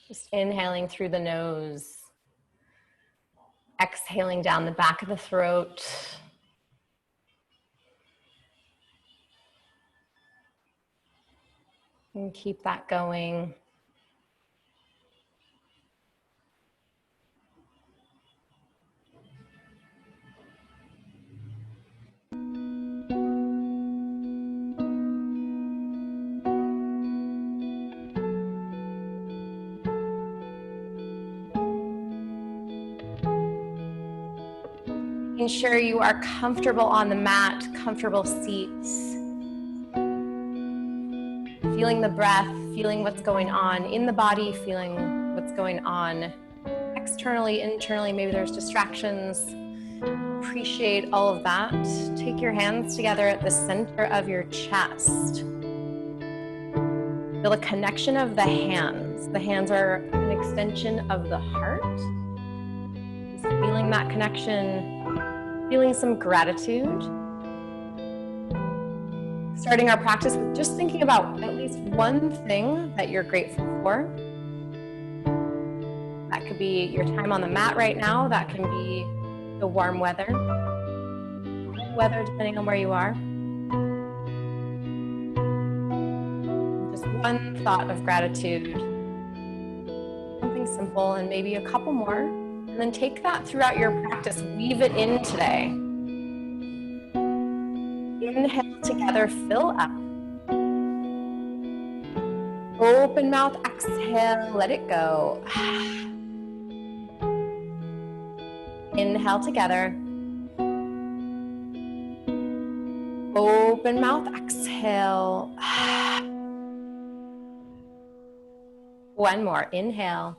Just inhaling through the nose, exhaling down the back of the throat. And keep that going. Making sure you are comfortable on the mat, comfortable seats. Feeling the breath, feeling what's going on in the body, feeling what's going on externally, internally. Maybe there's distractions. Appreciate all of that. Take your hands together at the center of your chest. Feel a connection of the hands. The hands are an extension of the heart. Just feeling that connection, feeling some gratitude. Starting our practice with just thinking about at least one thing that you're grateful for. That could be your time on the mat right now. That can be the warm weather, depending on where you are. Just one thought of gratitude. Something simple and maybe a couple more. And then take that throughout your practice. Weave it in today. Inhale together, fill up. Open mouth, exhale, let it go. Inhale together. Open mouth, exhale. One more, inhale.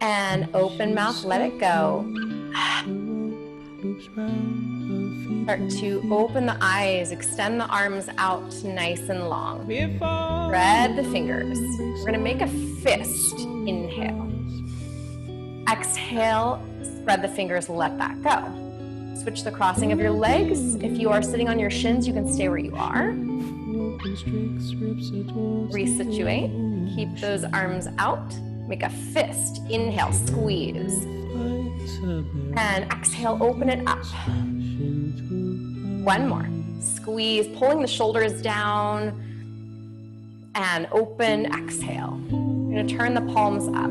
And open mouth, let it go. Start to open the eyes, extend the arms out nice and long. Spread the fingers. We're going to make a fist. Inhale. Exhale, spread the fingers, let that go. Switch the crossing of your legs. If you are sitting on your shins, you can stay where you are. Resituate. Keep those arms out. Make a fist. Inhale, squeeze. And exhale, open it up. One more. Squeeze, pulling the shoulders down. And open, exhale. You're going to turn the palms up.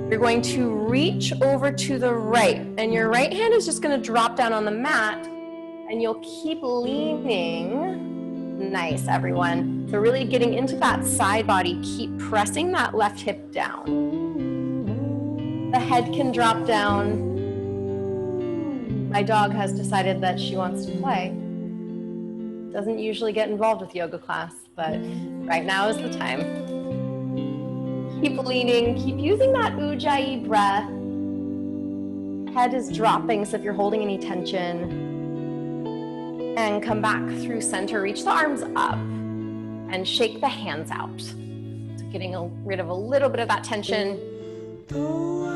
You're going to reach over to the right. And your right hand is just going to drop down on the mat. And you'll keep leaning. Nice, everyone. So really getting into that side body. Keep pressing that left hip down. The head can drop down. My dog has decided that she wants to play. Doesn't usually get involved with yoga class, but right now is the time. Keep leaning, keep using that Ujjayi breath. Head is dropping, so if you're holding any tension. And come back through center, reach the arms up, and shake the hands out. So getting rid of a little bit of that tension.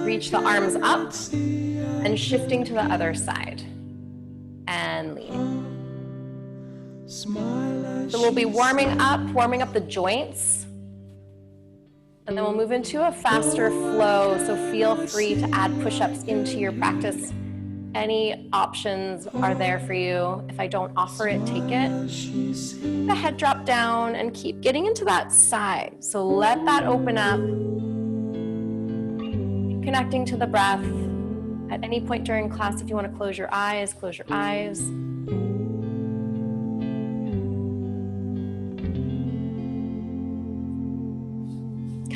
Reach the arms up and shifting to the other side and leaning. So we'll be warming up the joints, and then we'll move into a faster flow. So feel free to add push-ups into your practice. Any options are there for you. If I don't offer it, take it. The head drop down and keep getting into that side. So let that open up. Connecting to the breath. At any point during class, if you want to close your eyes, close your eyes.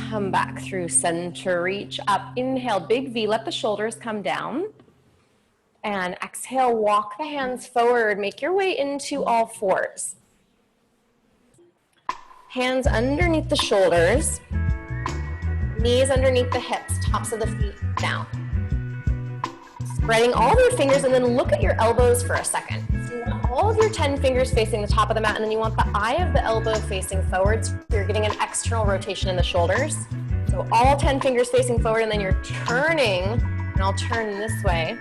Come back through center, reach up, inhale, big V, let the shoulders come down. And exhale, walk the hands forward, make your way into all fours. Hands underneath the shoulders. Knees underneath the hips, tops of the feet down. Spreading all of your fingers, and then look at your elbows for a second. So you want all of your 10 fingers facing the top of the mat, and then you want the eye of the elbow facing forward. So you're getting an external rotation in the shoulders. So all 10 fingers facing forward, and then you're turning, and I'll turn this way.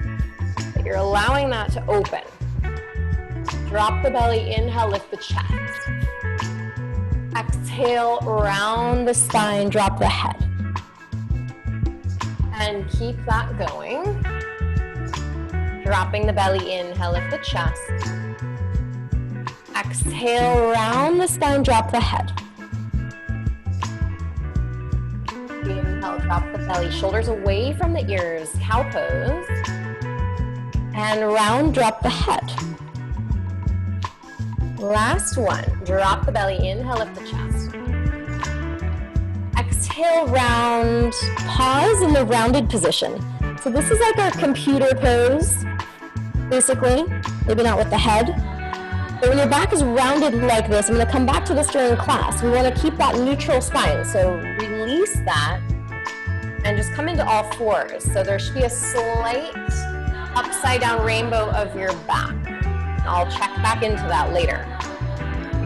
But you're allowing that to open. Drop the belly, inhale, lift the chest. Exhale, round the spine, drop the head. And keep that going. Dropping the belly, inhale, lift the chest. Exhale, round the spine, drop the head. Inhale, drop the belly, shoulders away from the ears, cow pose. And round, drop the head. Last one, drop the belly, inhale, lift the chest. Exhale, round, pause in the rounded position. So this is like our computer pose, basically, maybe not with the head. But when your back is rounded like this, I'm gonna come back to this during class. We wanna keep that neutral spine. So release that and just come into all fours. So there should be a slight upside down rainbow of your back. I'll check back into that later.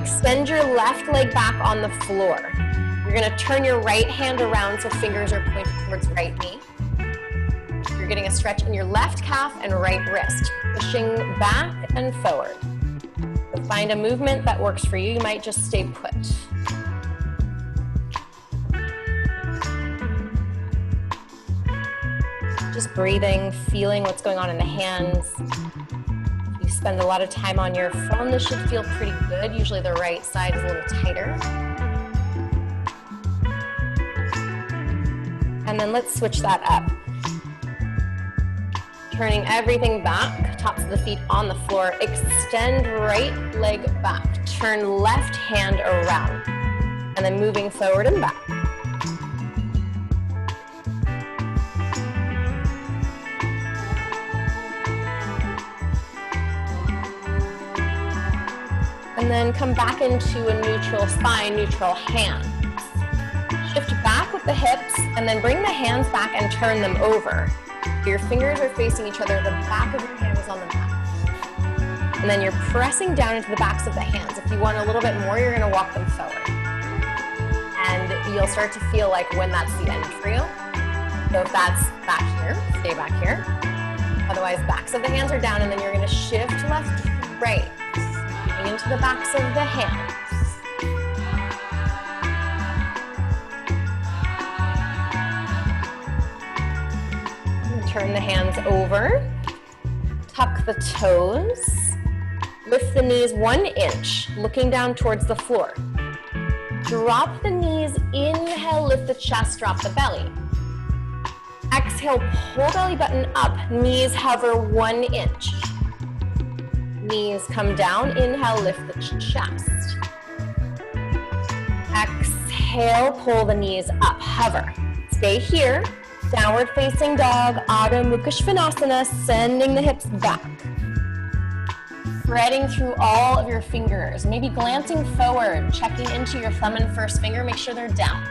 Extend your left leg back on the floor. You're gonna turn your right hand around so fingers are pointed towards right knee. You're getting a stretch in your left calf and right wrist, pushing back and forward. So find a movement that works for you. You might just stay put. Just breathing, feeling what's going on in the hands. If you spend a lot of time on your phone, this should feel pretty good. Usually the right side is a little tighter. And then let's switch that up. Turning everything back, tops of the feet on the floor. Extend right leg back. Turn left hand around. And then moving forward and back. And then come back into a neutral spine, neutral hands. Shift back with the hips and then bring the hands back and turn them over. Your fingers are facing each other, the back of your hand is on the mat. And then you're pressing down into the backs of the hands. If you want a little bit more, you're gonna walk them forward. And you'll start to feel like when that's the end for you. So if that's back here, stay back here. Otherwise, backs of the hands are down and then you're gonna shift left, right, into the backs of the hands. Turn the hands over, tuck the toes, lift the knees 1 inch, looking down towards the floor. Drop the knees, inhale, lift the chest, drop the belly. Exhale, pull belly button up, knees hover 1 inch. Knees come down, inhale, lift the chest. Exhale, pull the knees up, hover. Stay here. Downward facing dog, Adho Mukha Svanasana, sending the hips back. Threading through all of your fingers, maybe glancing forward, checking into your thumb and first finger, make sure they're down.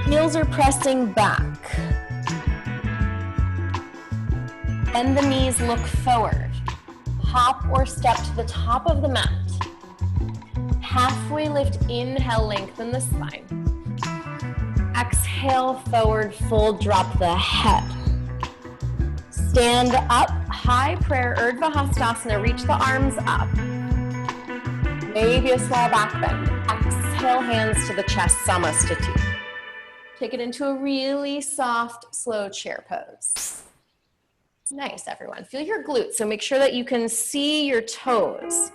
Heels are pressing back. Bend the knees, look forward. Hop or step to the top of the mat. Halfway lift, inhale, lengthen the spine. Exhale, forward fold, drop the head. Stand up, high prayer, Urdhva Hastasana, reach the arms up. Maybe a small back bend. Exhale, hands to the chest, Samastiti. Take it into a really soft, slow chair pose. Nice, everyone. Feel your glutes, so make sure that you can see your toes.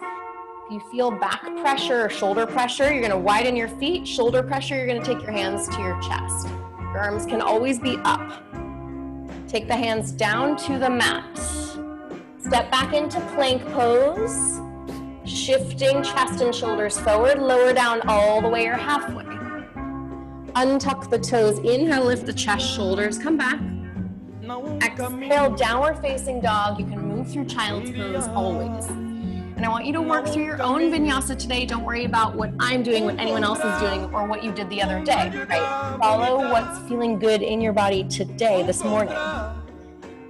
If you feel back pressure or shoulder pressure, you're gonna widen your feet. Shoulder pressure, you're gonna take your hands to your chest. Your arms can always be up. Take the hands down to the mat. Step back into plank pose. Shifting chest and shoulders forward, lower down all the way or halfway. Untuck the toes, inhale, lift the chest, shoulders, come back. Exhale, downward facing dog. You can move through child's pose always. And I want you to work through your own vinyasa today. Don't worry about what I'm doing, what anyone else is doing, or what you did the other day, right? Follow what's feeling good in your body today, this morning.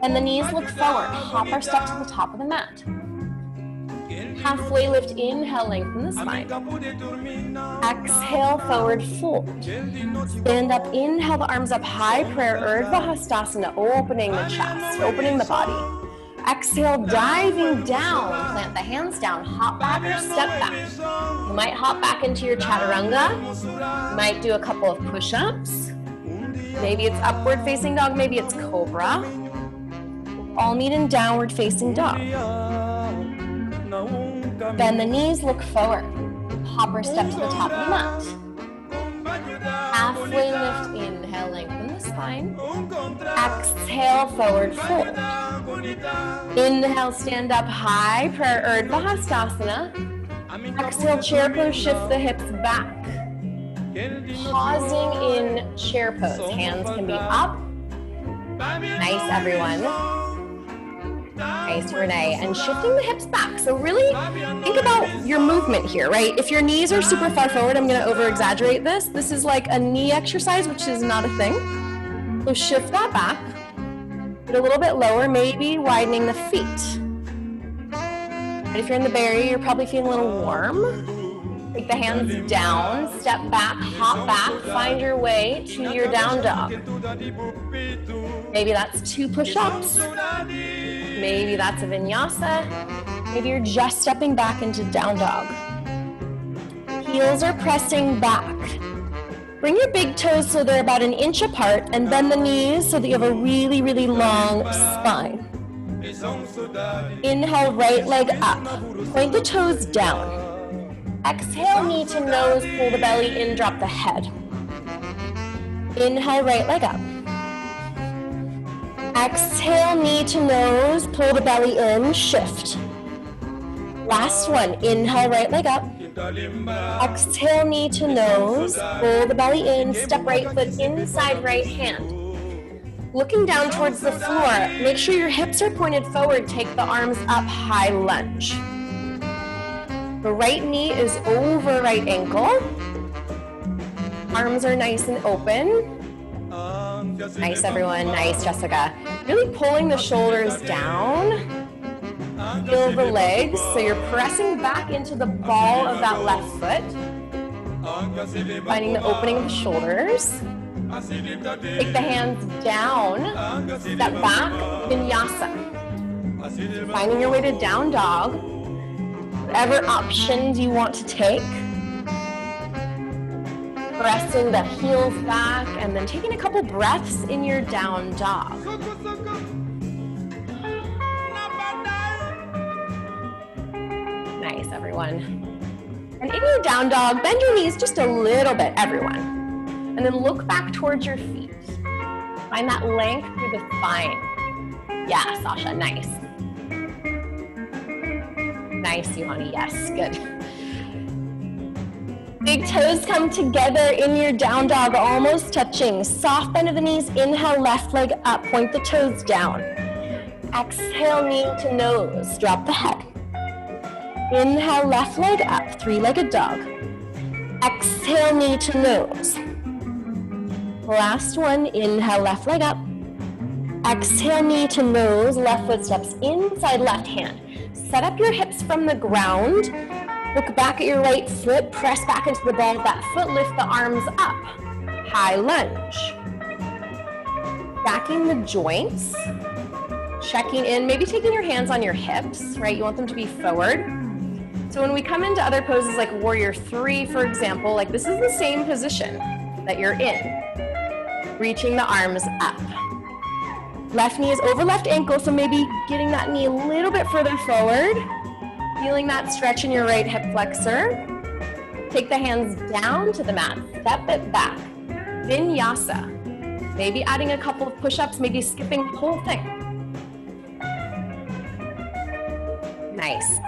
And the knees look forward. Hop or step to the top of the mat. Halfway lift, inhale, lengthen the spine. Exhale, forward fold. Stand up, inhale the arms up, high prayer, Urdhva Hastasana, opening the chest, opening the body. Exhale, diving down. Plant the hands down, hop back or step back. You might hop back into your chaturanga. You might do a couple of push-ups. Maybe it's upward facing dog, maybe it's cobra. All meet in downward facing dog. Bend the knees, look forward. Hop or step to the top of the mat. Halfway lift, inhale, lengthen the spine. Exhale, forward fold. Inhale, stand up high, prayer Urdhva Hastasana. Exhale, chair pose, shift the hips back. Pausing in chair pose. Hands can be up. Nice, everyone. Nice, Renee. And shifting the hips back. So really think about your movement here, right? If your knees are super far forward, I'm going to over-exaggerate this. This is like a knee exercise, which is not a thing. So shift that back. Get a little bit lower, maybe widening the feet. And if you're in the Bay Area, you're probably feeling a little warm. Take the hands down, step back, hop back, find your way to your down dog. Maybe that's 2 push-ups. Maybe that's a vinyasa. Maybe you're just stepping back into down dog. Heels are pressing back. Bring your big toes so they're about 1 inch apart and bend the knees so that you have a really, really long spine. Inhale, right leg up. Point the toes down. Exhale, knee to nose, pull the belly in, drop the head. Inhale, right leg up. Exhale, knee to nose, pull the belly in, shift. Last one, inhale, right leg up. Exhale, knee to nose, pull the belly in, step right foot inside right hand. Looking down towards the floor, make sure your hips are pointed forward, take the arms up, high lunge. The right knee is over right ankle. Arms are nice and open. Nice, everyone. Nice, Jessica. Really pulling the shoulders down. Feel the legs. So you're pressing back into the ball of that left foot. Finding the opening of the shoulders. Take the hands down. Step back. Vinyasa. Finding your way to down dog. Whatever options you want to take. Pressing the heels back and then taking a couple breaths in your down dog. Nice, everyone. And in your down dog, bend your knees just a little bit, everyone. And then look back towards your feet. Find that length through the spine. Yeah, Sasha, nice. Nice, Yuhani, yes, good. Big toes come together in your down dog, almost touching. Soft bend of the knees, inhale, left leg up, point the toes down. Exhale, knee to nose, drop the head. Inhale, left leg up, 3-legged dog. Exhale, knee to nose. Last one, inhale, left leg up. Exhale, knee to nose, left foot steps inside left hand. Set up your hips from the ground. Look back at your right foot, press back into the ball of that foot, lift the arms up. High lunge. Backing the joints. Checking in, maybe taking your hands on your hips, right? You want them to be forward. So when we come into other poses like Warrior 3, for example, like this is the same position that you're in. Reaching the arms up. Left knee is over left ankle, so maybe getting that knee a little bit further forward. Feeling that stretch in your right hip flexor. Take the hands down to the mat, step it back. Vinyasa. Maybe adding a couple of push-ups, maybe skipping the whole thing. Nice.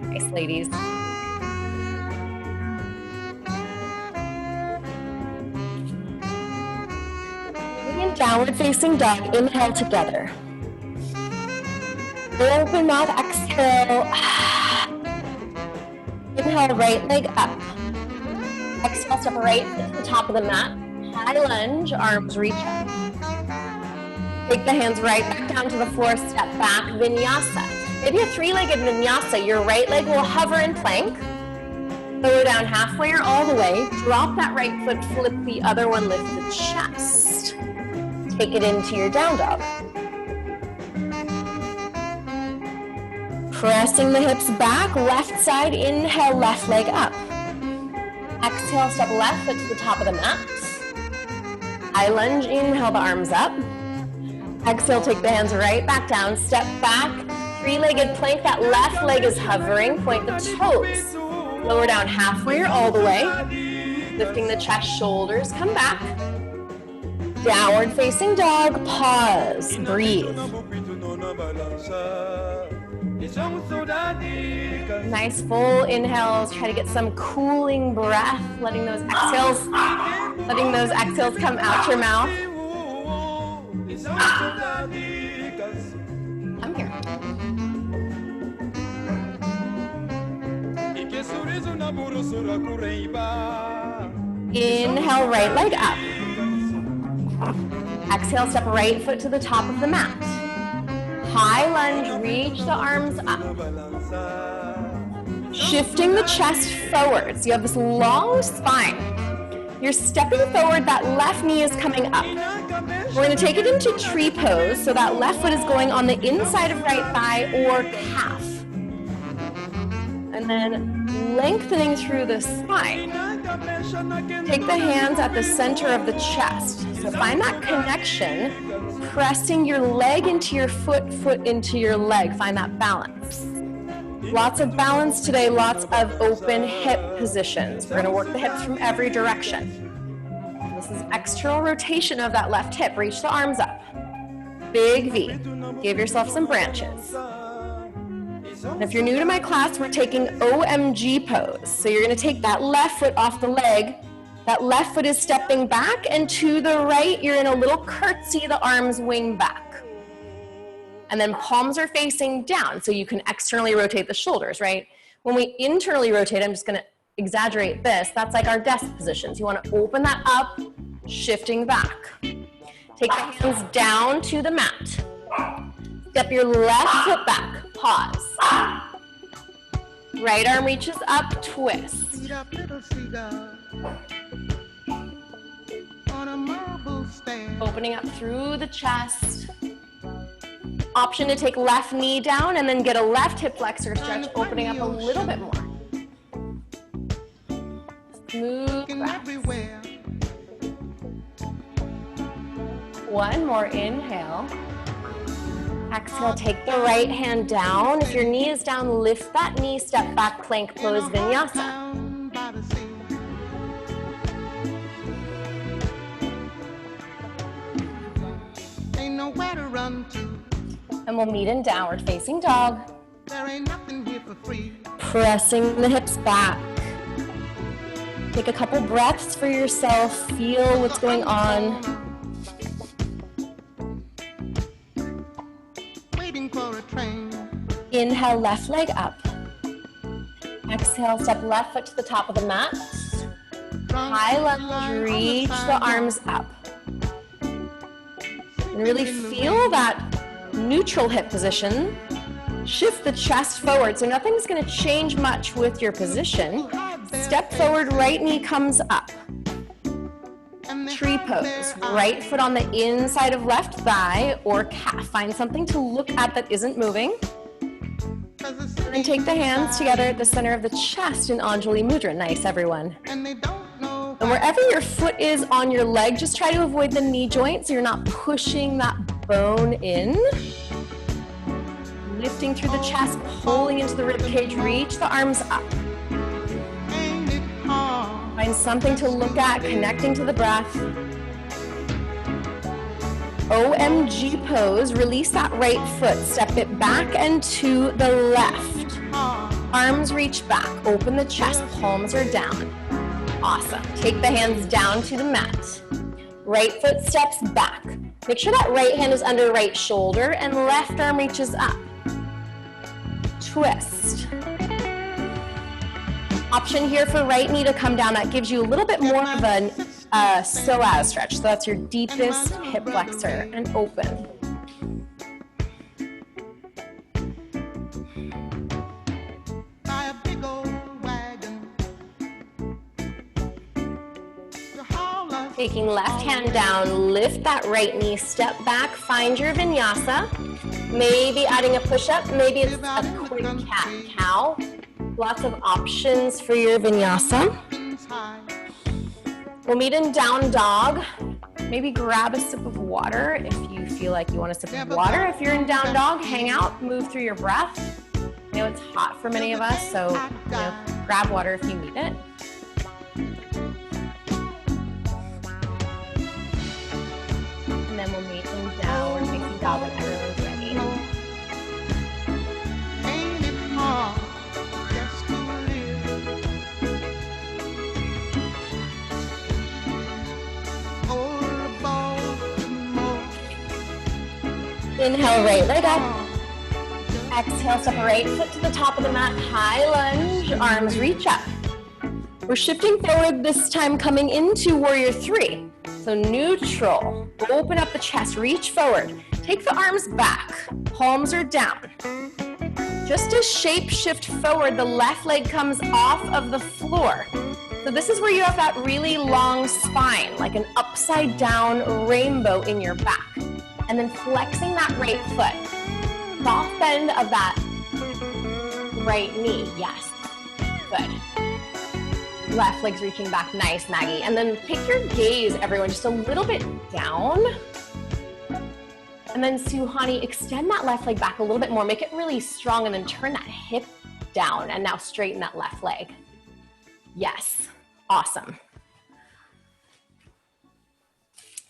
Nice, ladies. Downward facing dog, inhale together. Open mouth, exhale. Inhale, right leg up. Exhale, step right to the top of the mat. High lunge, arms reach up. Take the hands right back down to the floor, step back, vinyasa. Maybe a 3-legged vinyasa. Your right leg will hover in plank. Lower down halfway or all the way. Drop that right foot, flip the other one, lift the chest. Take it into your down dog. Pressing the hips back, left side, inhale, left leg up. Exhale, step left foot to the top of the mat. I lunge, inhale the arms up. Exhale, take the hands right back down, step back, three-legged plank, that left leg is hovering, point the toes. Lower down halfway or all the way. Lifting the chest, shoulders, come back. Downward facing dog, pause, breathe. Nice full inhales, try to get some cooling breath, letting those exhales come out your mouth. I'm here. Inhale, right leg up. Exhale, step right foot to the top of the mat. High lunge, reach the arms up. Shifting the chest forward. So you have this long spine. You're stepping forward, that left knee is coming up. We're going to take it into tree pose, so that left foot is going on the inside of right thigh or calf. And then lengthening through the spine. Take the hands at the center of the chest. So find that connection, pressing your leg into your foot, foot into your leg. Find that balance. Lots of balance today, lots of open hip positions. We're going to work the hips from every direction. This is external rotation of that left hip. Reach the arms up. Big V. Give yourself some branches. And if you're new to my class, we're taking OMG pose. So you're going to take that left foot off the leg. That left foot is stepping back, and to the right, you're in a little curtsy, the arms wing back. And then palms are facing down, so you can externally rotate the shoulders, right? When we internally rotate, I'm just going to exaggerate this. That's like our desk positions. You want to open that up, shifting back. Take the hands down to the mat. Step your left foot back. Pause. Right arm reaches up, twist. Opening up through the chest. Option to take left knee down and then get a left hip flexor stretch, opening up a little bit more. Smooth breath. One more inhale. Exhale, take the right hand down. If your knee is down, lift that knee, step back, plank pose, vinyasa. Ain't nowhere to run to. And we'll meet in downward facing dog. There ain't nothing here for free. Pressing the hips back. Take a couple breaths for yourself. Feel what's going on. Waiting for a train. Inhale, left leg up. Exhale, step left foot to the top of the mat. High lunge, reach the arms up. And really feel that neutral hip position. Shift the chest forward, so nothing's going to change much with your position. Step forward, right knee comes up. Tree pose, right foot on the inside of left thigh or calf. Find something to look at that isn't moving. And take the hands together at the center of the chest in Anjali Mudra. Nice, everyone. And wherever your foot is on your leg, just try to avoid the knee joint so you're not pushing that bone in. Lifting through the chest, pulling into the rib cage, reach the arms up. Find something to look at, connecting to the breath. OMG pose, release that right foot, step it back and to the left. Arms reach back, open the chest, palms are down. Awesome. Take the hands down to the mat. Right foot steps back. Make sure that right hand is under right shoulder and left arm reaches up. Twist. Option here for right knee to come down. That gives you a little bit more of a psoas stretch. So that's your deepest hip flexor and open. Taking left hand down, lift that right knee, step back, find your vinyasa. Maybe adding a push-up, maybe it's a quick cat-cow. Lots of options for your vinyasa. We'll meet in down dog. Maybe grab a sip of water if you feel like you want a sip of water. If you're in down dog, hang out, move through your breath. I know it's hot for many of us, so grab water if you need it. And then we'll meet in downward facing dog when everyone's ready. Ain't it hard just to live? All about more. Inhale, right leg up. Exhale, step right foot to the top of the mat, high lunge, arms reach up. We're shifting forward this time, coming into warrior three. So neutral, open up the chest, reach forward. Take the arms back, palms are down. Just as shape shift forward, the left leg comes off of the floor. So this is where you have that really long spine, like an upside down rainbow in your back. And then flexing that right foot. Soft bend of that right knee, yes, good. Left leg's reaching back, nice, Maggie. And then take your gaze, everyone, just a little bit down. And then Suhani, extend that left leg back a little bit more, make it really strong, and then turn that hip down, and now straighten that left leg. Yes, awesome.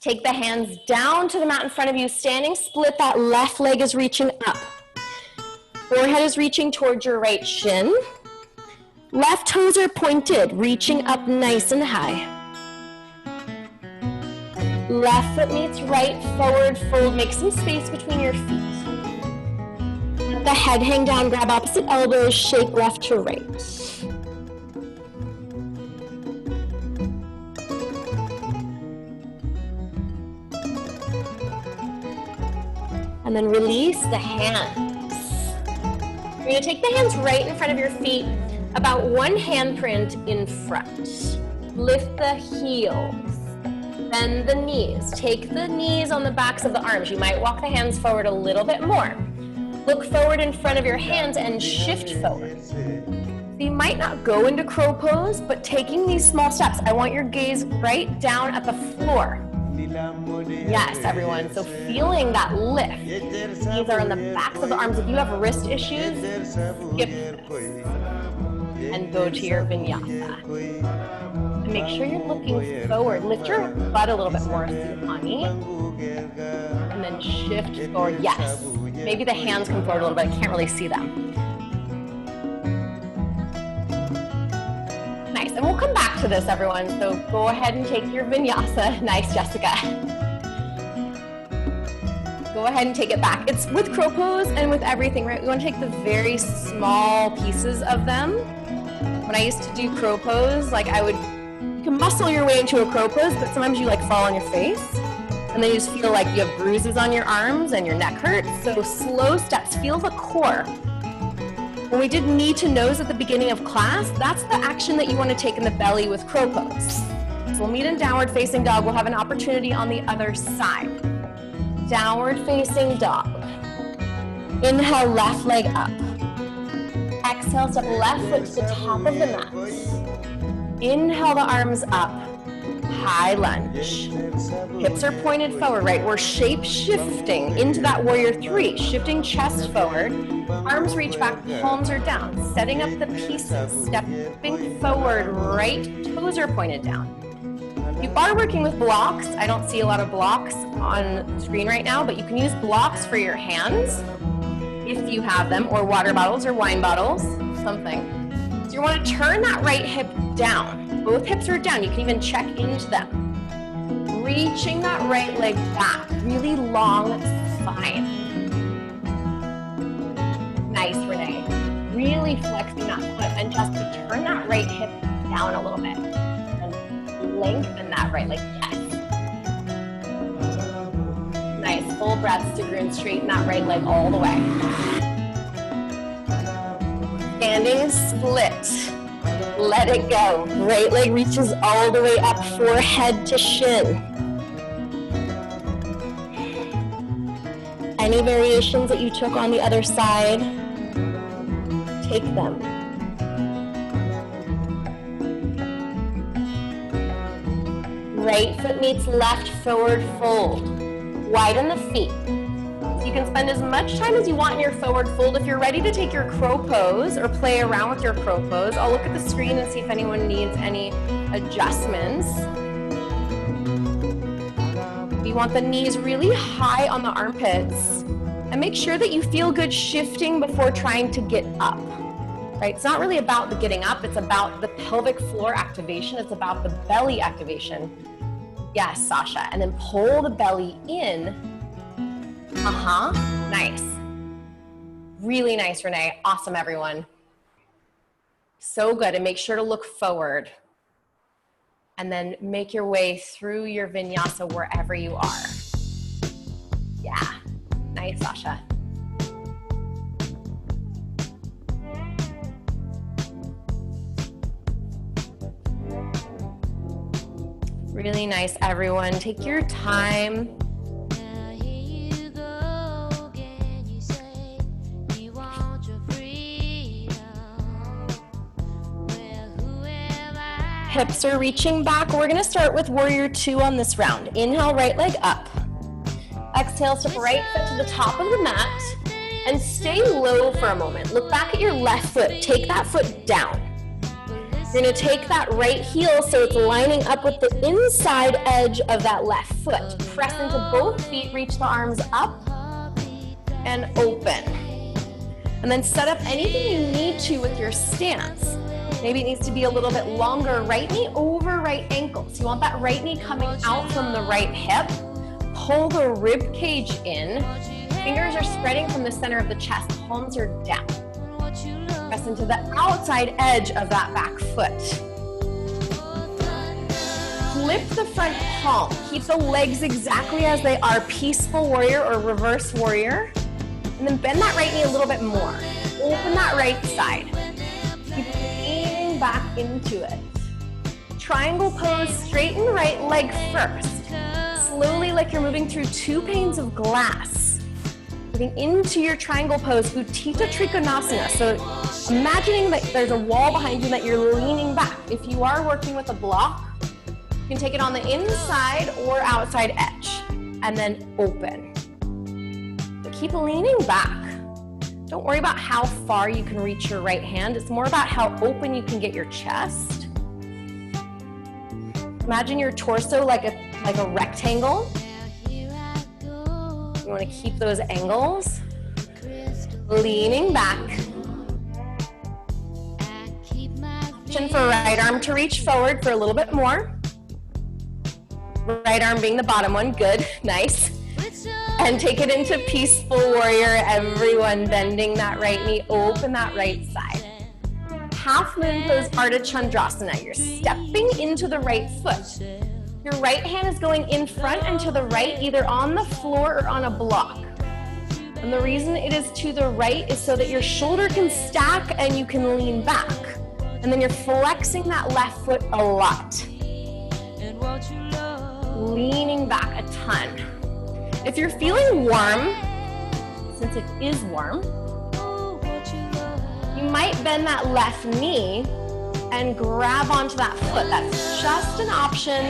Take the hands down to the mat in front of you, standing split, that left leg is reaching up. Forehead is reaching towards your right shin. Left toes are pointed, reaching up nice and high. Left foot meets right, forward fold, make some space between your feet. Let the head hang down, grab opposite elbows, shake left to right. And then release the hands. You're gonna take the hands right in front of your feet, about one handprint in front. Lift the heels, bend the knees. Take the knees on the backs of the arms. You might walk the hands forward a little bit more. Look forward in front of your hands and shift forward. So you might not go into crow pose, but taking these small steps, I want your gaze right down at the floor. Yes, everyone. So feeling that lift. These are on the backs of the arms. If you have wrist issues, skip this and go to your vinyasa. And make sure you're looking forward. Lift your butt a little bit more, Suhani. And then shift forward. Yes. Maybe the hands come forward a little bit. I can't really see them. Nice. And we'll come back to this, everyone. So go ahead and take your vinyasa. Nice, Jessica. Go ahead and take it back. It's with crow pose and with everything, right? We want to take the very small pieces of them. When I used to do crow pose, like you can muscle your way into a crow pose, but sometimes you like fall on your face. And then you just feel like you have bruises on your arms and your neck hurts. So slow steps, feel the core. When we did knee to nose at the beginning of class, that's the action that you want to take in the belly with crow pose. So we'll meet in downward facing dog. We'll have an opportunity on the other side. Downward facing dog. Inhale, left leg up. Exhale, step left foot to the top of the mat. Inhale the arms up. High lunge. Hips are pointed forward, right? We're shape shifting into that warrior three. Shifting chest forward. Arms reach back, palms are down. Setting up the pieces. Stepping forward, right toes are pointed down. You are working with blocks. I don't see a lot of blocks on the screen right now, but you can use blocks for your hands if you have them, or water bottles or wine bottles, something. So you want to turn that right hip down. Both hips are down. You can even check into them. Reaching that right leg back. Really long spine. Nice, Renee. Really flexing that foot, and just to turn that right hip down a little bit. And lengthen that right leg. Yes. Nice, full breaths, Sigrun. Straighten that right leg all the way. Standing split. Let it go. Right leg reaches all the way up, forehead to shin. Any variations that you took on the other side, take them. Right foot meets left, forward fold. Widen the feet. So you can spend as much time as you want in your forward fold. If you're ready to take your crow pose or play around with your crow pose, I'll look at the screen and see if anyone needs any adjustments. You want the knees really high on the armpits, and make sure that you feel good shifting before trying to get up. Right? It's not really about the getting up, it's about the pelvic floor activation, it's about the belly activation. Yes, Sasha. And then pull the belly in. Nice. Really nice, Renee. Awesome, everyone. So good. And make sure to look forward. And then make your way through your vinyasa wherever you are. Yeah. Nice, Sasha. Really nice, everyone. Take your time. Hips are reaching back. We're gonna start with warrior two on this round. Inhale, right leg up. Exhale, step right foot to the top of the mat and stay low for a moment. Look back at your left foot. Take that foot down. You're gonna take that right heel so it's lining up with the inside edge of that left foot. Press into both feet, reach the arms up and open. And then set up anything you need to with your stance. Maybe it needs to be a little bit longer. Right knee over right ankle. So you want that right knee coming out from the right hip. Pull the rib cage in. Fingers are spreading from the center of the chest. Palms are down. Press into the outside edge of that back foot. Flip the front palm. Keep the legs exactly as they are. Peaceful warrior or reverse warrior. And then bend that right knee a little bit more. Open that right side. Keep leaning back into it. Triangle pose, straighten right leg first. Slowly, like you're moving through two panes of glass. Moving into your triangle pose, Utthita Trikonasana. So imagining that there's a wall behind you that you're leaning back. If you are working with a block, you can take it on the inside or outside edge and then open. But keep leaning back. Don't worry about how far you can reach your right hand. It's more about how open you can get your chest. Imagine your torso like a rectangle. You want to keep those angles. Leaning back. Option for right arm to reach forward for a little bit more. Right arm being the bottom one. Good. Nice. And take it into peaceful warrior. Everyone bending that right knee. Open that right side. Half moon pose, Ardha Chandrasana. You're stepping into the right foot. Your right hand is going in front and to the right, either on the floor or on a block. And the reason it is to the right is so that your shoulder can stack and you can lean back. And then you're flexing that left foot a lot. Leaning back a ton. If you're feeling warm, since it is warm, you might bend that left knee and grab onto that foot. That's just an option.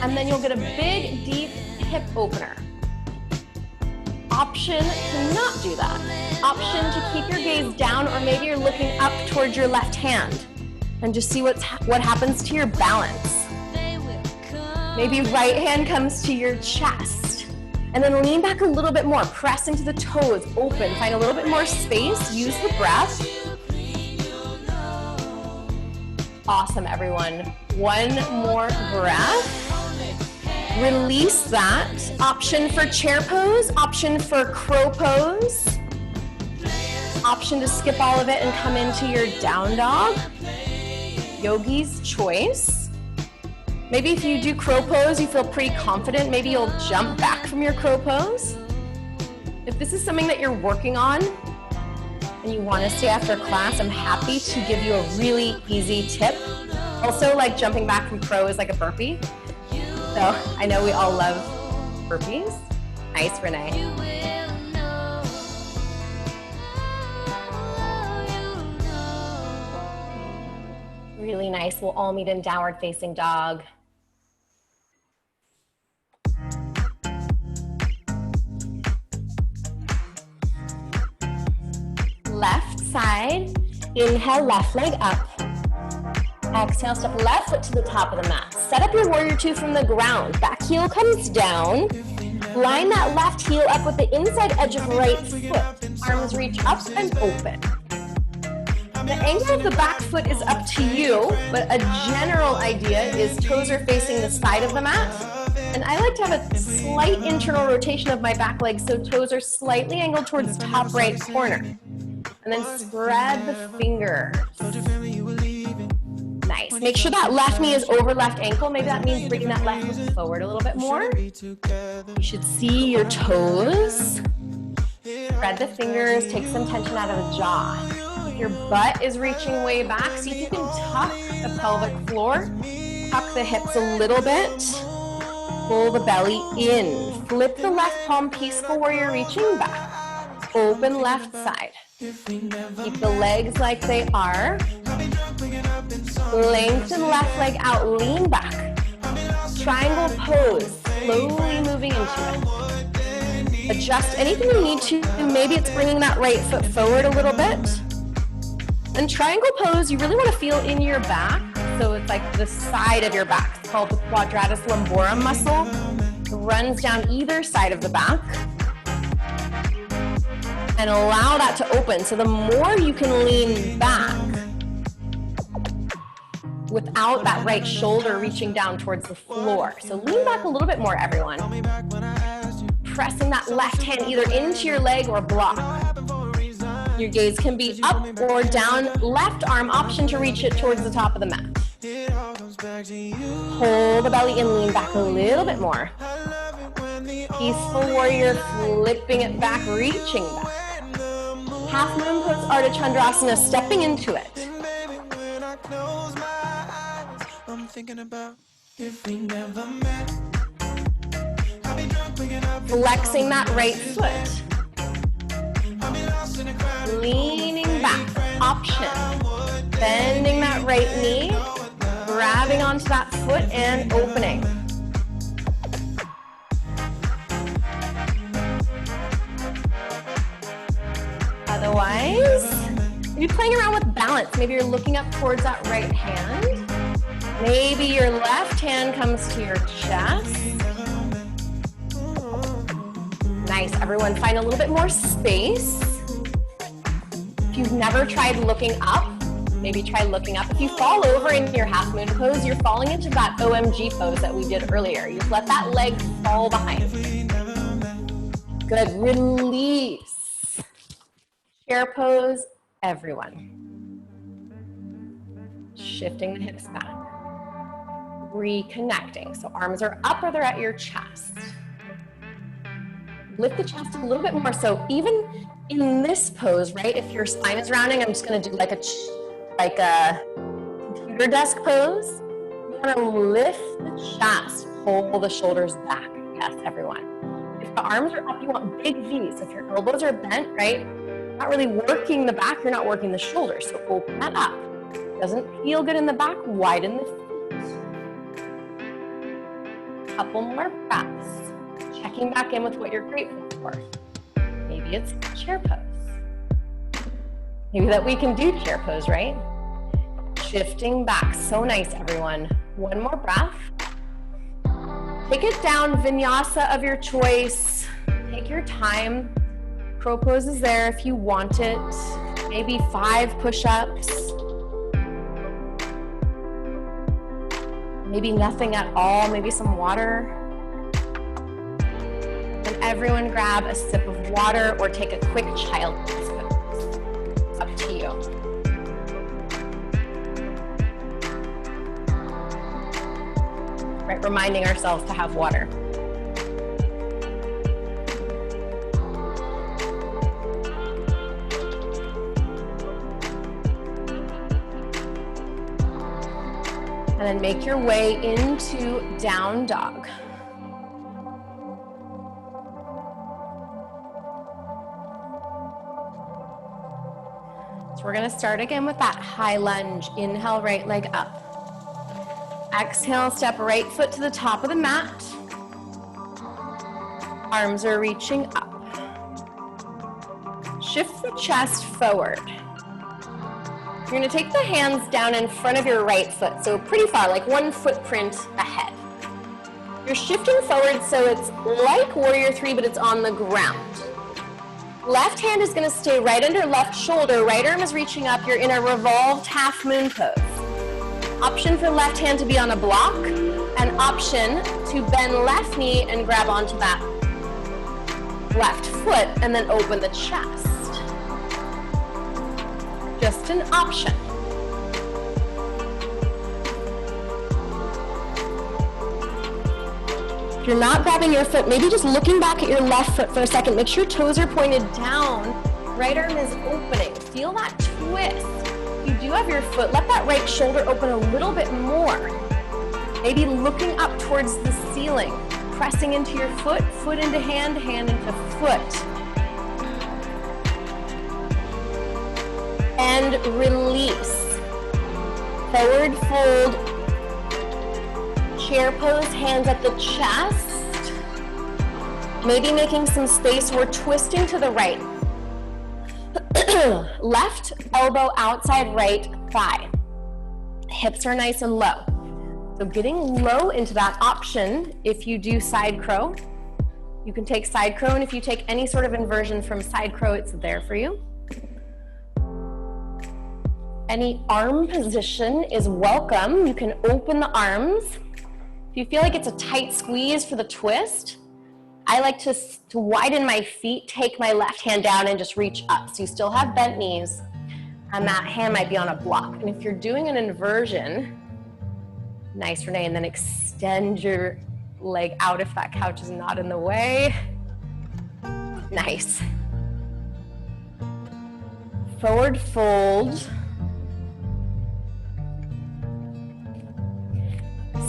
And then you'll get a big, deep hip opener. Option to not do that. Option to keep your gaze down, or maybe you're looking up towards your left hand and just see what happens to your balance. Maybe right hand comes to your chest. And then lean back a little bit more. Press into the toes, open. Find a little bit more space. Use the breath. Awesome, everyone. One more breath. Release that. Option for chair pose. Option for crow pose. Option to skip all of it and come into your down dog. Yogi's choice. Maybe if you do crow pose, you feel pretty confident, maybe you'll jump back from your crow pose. If this is something that you're working on and you want to stay after class, I'm happy to give you a really easy tip. Also, like jumping back from crow is like a burpee. So I know we all love burpees. Nice, Renee. Really nice. We'll all meet in downward facing dog. Left side. Inhale, left leg up. Exhale, step left foot to the top of the mat. Set up your warrior two from the ground. Back heel comes down. Line that left heel up with the inside edge of right foot. Arms reach up and open. The angle of the back foot is up to you, but a general idea is toes are facing the side of the mat. And I like to have a slight internal rotation of my back leg so toes are slightly angled towards top right corner. And then spread the fingers. Nice. Make sure that left knee is over left ankle. Maybe that means bringing that left foot forward a little bit more. You should see your toes. Spread the fingers. Take some tension out of the jaw. Your butt is reaching way back. See if you can tuck the pelvic floor. Tuck the hips a little bit. Pull the belly in. Flip the left palm, peaceful warrior reaching back. Open left side. Keep the legs like they are. Lengthen left leg out, lean back. Triangle pose, slowly moving into it. Adjust anything you need to. Maybe it's bringing that right foot forward a little bit. And triangle pose, you really want to feel in your back. So it's like the side of your back. It's called the quadratus lumborum muscle. It runs down either side of the back. And allow that to open. So the more you can lean back without that right shoulder reaching down towards the floor. So lean back a little bit more, everyone. Pressing that left hand either into your leg or block. Your gaze can be up or down. Left arm, option to reach it towards the top of the mat. Pull the belly in, lean back a little bit more. Peaceful warrior, flipping it back, reaching back. Half moon pose, Ardha Chandrasana, stepping into it. Flexing that right foot. Leaning back, option. Bending that right knee, grabbing onto that foot and opening. Otherwise, maybe playing around with balance. Maybe you're looking up towards that right hand. Maybe your left hand comes to your chest. Nice, everyone, find a little bit more space. If you've never tried looking up, maybe try looking up. If you fall over in your half moon pose, you're falling into that OMG pose that we did earlier. You just let that leg fall behind. Good, release. Chair pose, everyone. Shifting the hips back. Reconnecting. So arms are up or they're at your chest. Lift the chest a little bit more. So even in this pose, right, if your spine is rounding, I'm just gonna do like a computer desk pose. You wanna lift the chest, pull the shoulders back. Yes, everyone. If the arms are up, you want big V's. If your elbows are bent, right, not really working the back, you're not working the shoulders. So open that up. Doesn't feel good in the back, widen the feet. Couple more breaths. Checking back in with what you're grateful for. Maybe it's chair pose. Maybe that we can do chair pose, right? Shifting back, so nice, everyone. One more breath. Take it down, vinyasa of your choice. Take your time. Crow pose is there if you want it. Maybe 5 push-ups. Maybe nothing at all, maybe some water. And everyone grab a sip of water or take a quick child's pose. It's up to you. Right, reminding ourselves to have water. And then make your way into down dog. So we're gonna start again with that high lunge. Inhale, right leg up. Exhale, step right foot to the top of the mat. Arms are reaching up. Shift the chest forward. You're gonna take the hands down in front of your right foot, so pretty far, like one footprint ahead. You're shifting forward so it's like Warrior 3, but it's on the ground. Left hand is gonna stay right under left shoulder, right arm is reaching up, you're in a revolved half moon pose. Option for left hand to be on a block, and option to bend left knee and grab onto that left foot and then open the chest. Just an option. If you're not grabbing your foot, maybe just looking back at your left foot for a second. Make sure toes are pointed down. Right arm is opening. Feel that twist. If you do have your foot, let that right shoulder open a little bit more. Maybe looking up towards the ceiling. Pressing into your foot, foot into hand, hand into foot. And release. Forward fold. Chair pose, hands at the chest. Maybe making some space. We're twisting to the right. Left elbow outside right thigh. Hips are nice and low. So getting low into that option, if you do side crow, you can take side crow, and if you take any sort of inversion from side crow, it's there for you. Any arm position is welcome. You can open the arms. If you feel like it's a tight squeeze for the twist, I like to widen my feet, take my left hand down and just reach up. So you still have bent knees, and that hand might be on a block. And if you're doing an inversion, nice, Renee, and then extend your leg out if that couch is not in the way. Nice. Forward fold.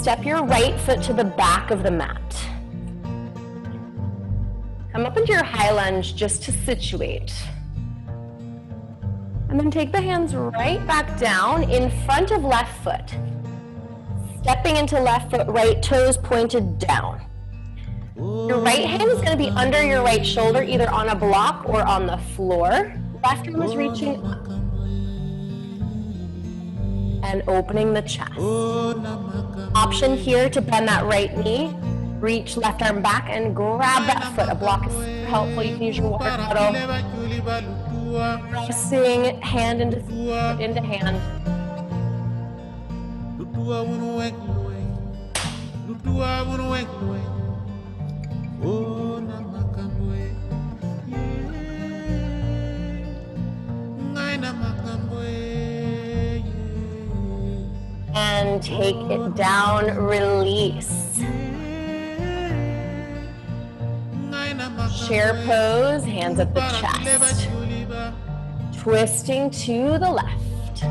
Step your right foot to the back of the mat. Come up into your high lunge just to situate. And then take the hands right back down in front of left foot. Stepping into left foot, right toes pointed down. Your right hand is going to be under your right shoulder, either on a block or on the floor. Left arm is reaching up. And opening the chest. Option here to bend that right knee. Reach left arm back and grab that foot. A block is super helpful. You can use your water bottle. Pressing hand into foot, into hand. And take it down, release. Chair pose, hands at the chest. Twisting to the left.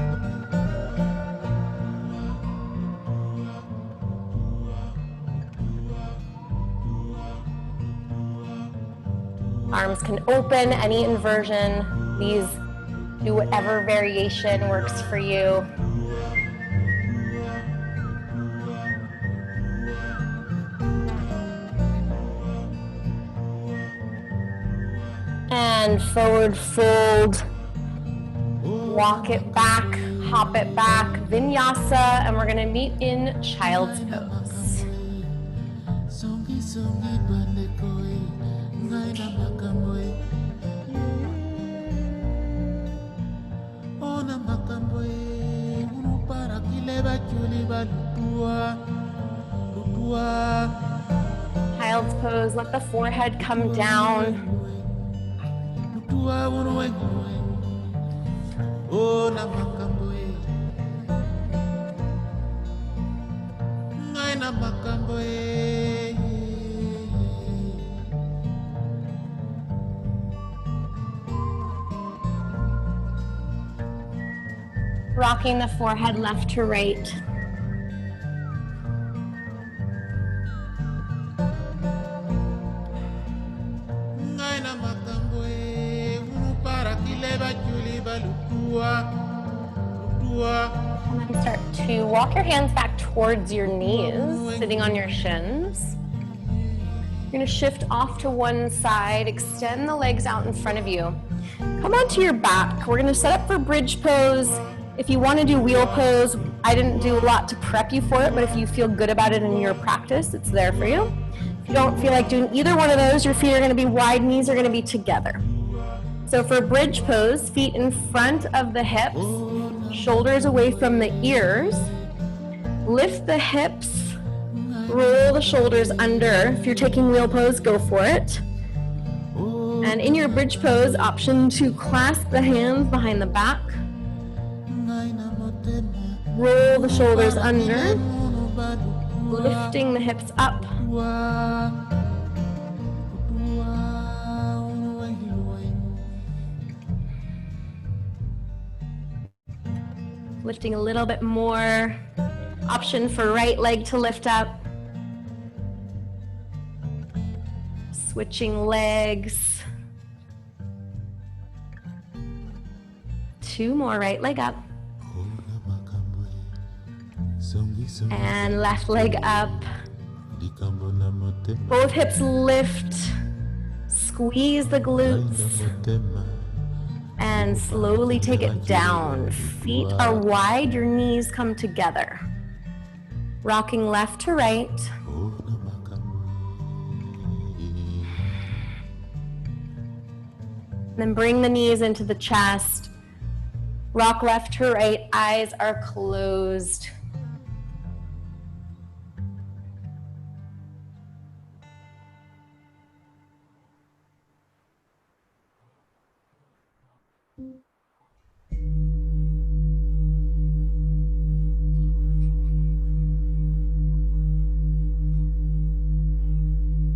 Arms can open, any inversion. Please do whatever variation works for you. And forward fold, walk it back, hop it back, vinyasa, and we're gonna meet in child's pose. Child's pose, let the forehead come down. Rocking the forehead left to right. And then start to walk your hands back towards your knees, sitting on your shins. You're gonna shift off to one side, extend the legs out in front of you. Come onto your back. We're gonna set up for bridge pose. If you wanna do wheel pose, I didn't do a lot to prep you for it, but if you feel good about it in your practice, it's there for you. If you don't feel like doing either one of those, your feet are gonna be wide, knees are gonna be together. So for bridge pose, feet in front of the hips, shoulders away from the ears. Lift the hips, roll the shoulders under. If you're taking wheel pose, go for it. And in your bridge pose, option to clasp the hands behind the back. Roll the shoulders under, lifting the hips up. Lifting a little bit more. Option for right leg to lift up. Switching legs. 2 more, right leg up. And left leg up. Both hips lift. Squeeze the glutes. And slowly take it down. Feet are wide, your knees come together. Rocking left to right. Then bring the knees into the chest. Rock left to right, eyes are closed.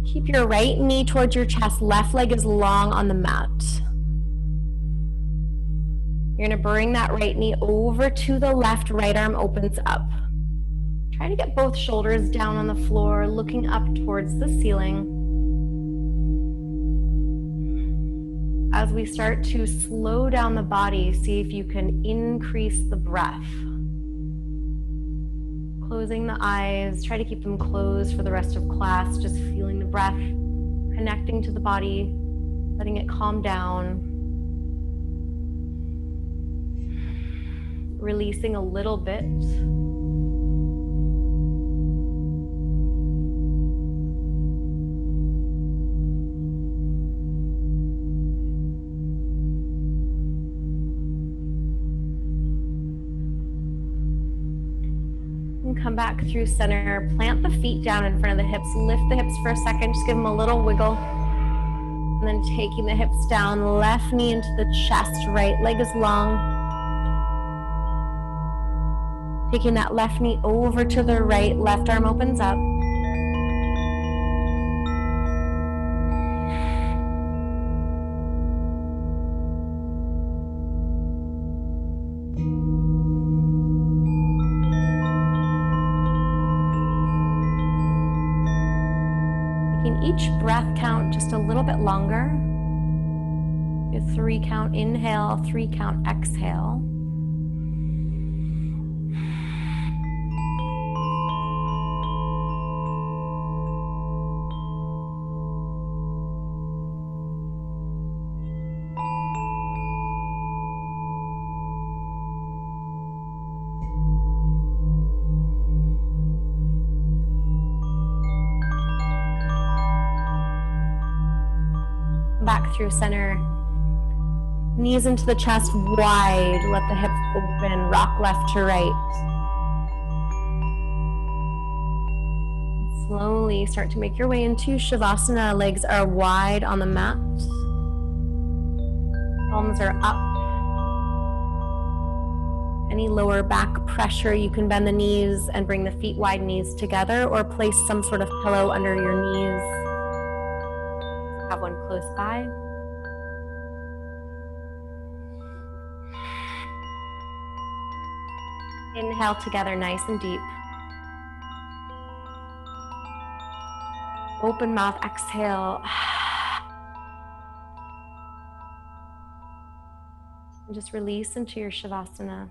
Keep your right knee towards your chest, left leg is long on the mat. You're gonna bring that right knee over to the left, right arm opens up. Try to get both shoulders down on the floor, looking up towards the ceiling. As we start to slow down the body, see if you can increase the breath. Closing the eyes, try to keep them closed for the rest of class, just feeling the breath, connecting to the body, letting it calm down. Releasing a little bit. Come back through center, plant the feet down in front of the hips, lift the hips for a second, just give them a little wiggle. And then taking the hips down, left knee into the chest, right leg is long. Taking that left knee over to the right, left arm opens up. Each breath count just a little bit longer. A 3 count inhale, 3 count exhale. Back through center, knees into the chest wide, let the hips open, rock left to right. Slowly start to make your way into Shavasana, legs are wide on the mat. Palms are up. Any lower back pressure, you can bend the knees and bring the feet wide, knees together, or place some sort of pillow under your knees. Have one close by. Inhale together, nice and deep. Open mouth, exhale. And just release into your Shavasana.